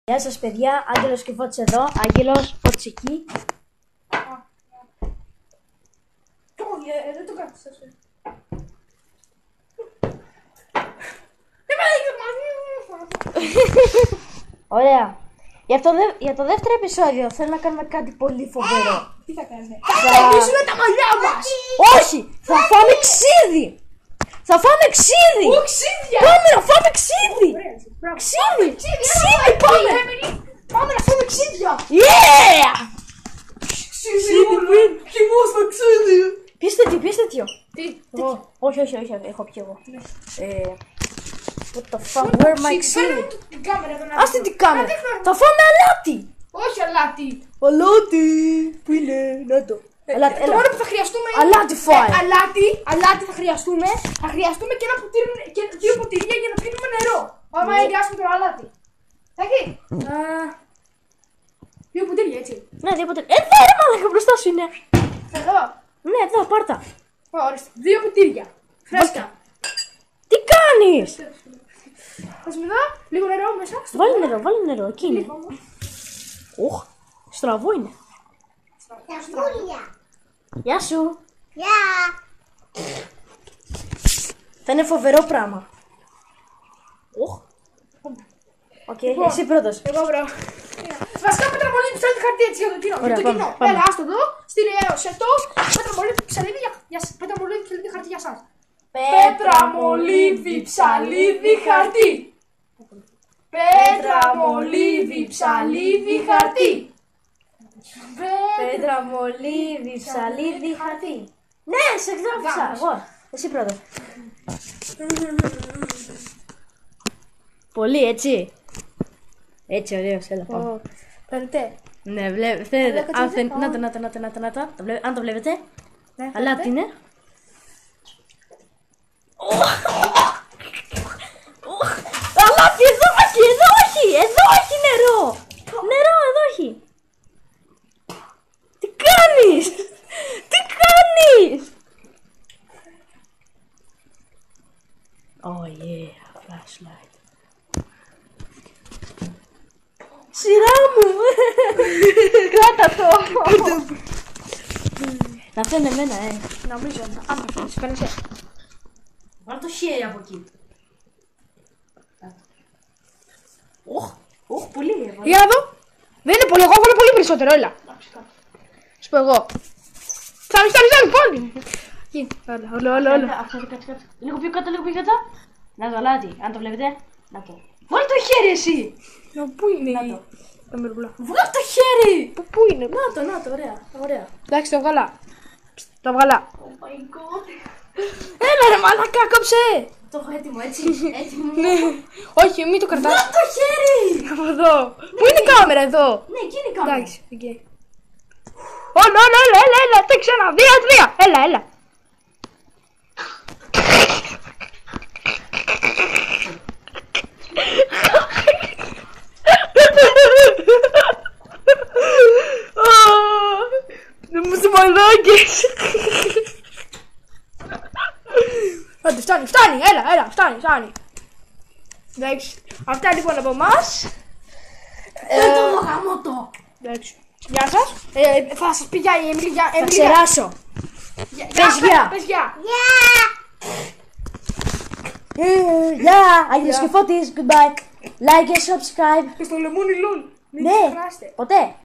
Γεια σας παιδιά, Άγγελος και Φώτης εδώ. Άγγελος, Φώτης εκεί. Δεν το κάθεσαι. Ωραία. Για το δεύτερο επεισόδιο θέλω να κάνουμε κάτι πολύ φοβερό. Τι θα κάνουμε? Θα γεμίσουμε τα μαλλιά μας. Όχι! Θα φάμε ξύδι! Θα φάμε ξύδι! Ω, ξύδια! Πάμε να φάμε ξύδι! Ξύδι! Ξύδι πάμε! Πάμε να φάμε ξύδια! Yeah! Ξύδι, χυμός στο ξύδι! Ποιος τέτοιο, ποιος τέτοιο? Τι? Όχι, έχω πιει εγώ. What the fuck, where my ξύδι? Την κάμερα εδώ να Άστε την κάμερα! Θα φάμε αλάτι! Όχι αλάτι! Αλάτι! Πού είναι, να το. Το μόνο που θα χρειαστούμε είναι αλάτι φάει! αλάτι θα χρειαστούμε. Θα χρειαστούμε και ένα ποτήρι και 2 ποτήρια για να πίνουμε νερό. Άμα εγκάσουμε το αλάτι. Εντάξει. 2 ποτήρια, έτσι. Ναι, 2 ποτήρια. Εδώ ρε μαλάκα, μπροστά σου είναι. Εδώ. Ναι, εδώ, πάρτα. Ορίστε. 2 ποτήρια. Φρέσκα. Τι κάνεις? Θα σου δω λίγο νερό μέσα. Βάλει νερό, εκεί είναι. Οχ, στραβό είναι. Γεια σου. Θα είναι φοβερό πράγμα. Οχ. Οκ, εσύ πρώτος. Εγώ βρω. Βασικά πετραμολί του θέλει χαρτί έτσι για το κοινό. Ωραία, Για το κοινό. πάμε. Έλα, άστο εδώ. Σε αυτό. Πετραμολί ψαλίδι πετραμολί ψαλίδι χαρτί για σας. Πέτραμολίδι ψαλίδι χαρτί. Πέτραμολίδι ψαλίδι χαρτί. Πέτρα, μολύβι, ψαλίδι, χαρτί. Ναι, σε γράφησα. Εγώ. Εσύ πρώτος. Πολύ, έτσι. Έτσι, ωραίος, έλα πάμε. Φαίνεται. Ναι, βλέπετε. Αν το βλέπετε. Αλάτι είναι. Αλάτι, εδώ έχει νερό. Νερό, εδώ έχει. Τι κάνεις? Oh yeah, flashlight. Σειρά μου! Κράτα το. Να φαίνεται εμένα, Νομίζω. Αν το φαίνεσαι, φαίνεσαι. Βάλ' το χέρι από εκεί. Οχ, πολύ έβαλα. Για να δω. Δεν είναι πολύ, εγώ έβαλα πολύ περισσότερο, έλα. Σου πω εγώ. Φτάνει, πόντι. Εκεί, όλα. Λίγο πιο κάτω. Να το αλάτι, αν το βλέπετε. Να το. Βάλ' το χέρι εσύ! Πού είναι τα μερουλά? Βγάλ' το χέρι! Πού είναι? Να το, ωραία. Εντάξει, το βγάλα. Το βγάλα. Oh my god. Έλα ρε μαλακά, κόψε. Το έχω έτοιμο, έτσι. Έτοιμο. Ναι. Όχι, μην το κρατάς. Βγάλ' το χέρι! Από εδώ. Πού είναι η κάμερα εδώ? Ναι, εκεί είναι η κάμερα. Εντάξει, εκεί. Όλα, έλα, το ξανά. 2, 3. Έλα. Δεν μου σε μαλάκες. Άντε, φτάνει, έλα, φτάνει. Εντάξει, αυτά λοιπόν από εμάς. Δεν το δω γαμώτο. Εντάξει. Γεια σας. Θα σας πει γεια η Εμίλη. Θα ξεράσω. Πες γεια. Γεια, Άγγελος και Φώτης, goodbye. Like and subscribe. Και στο λεμόνι λουλ. Ναι, ποτέ.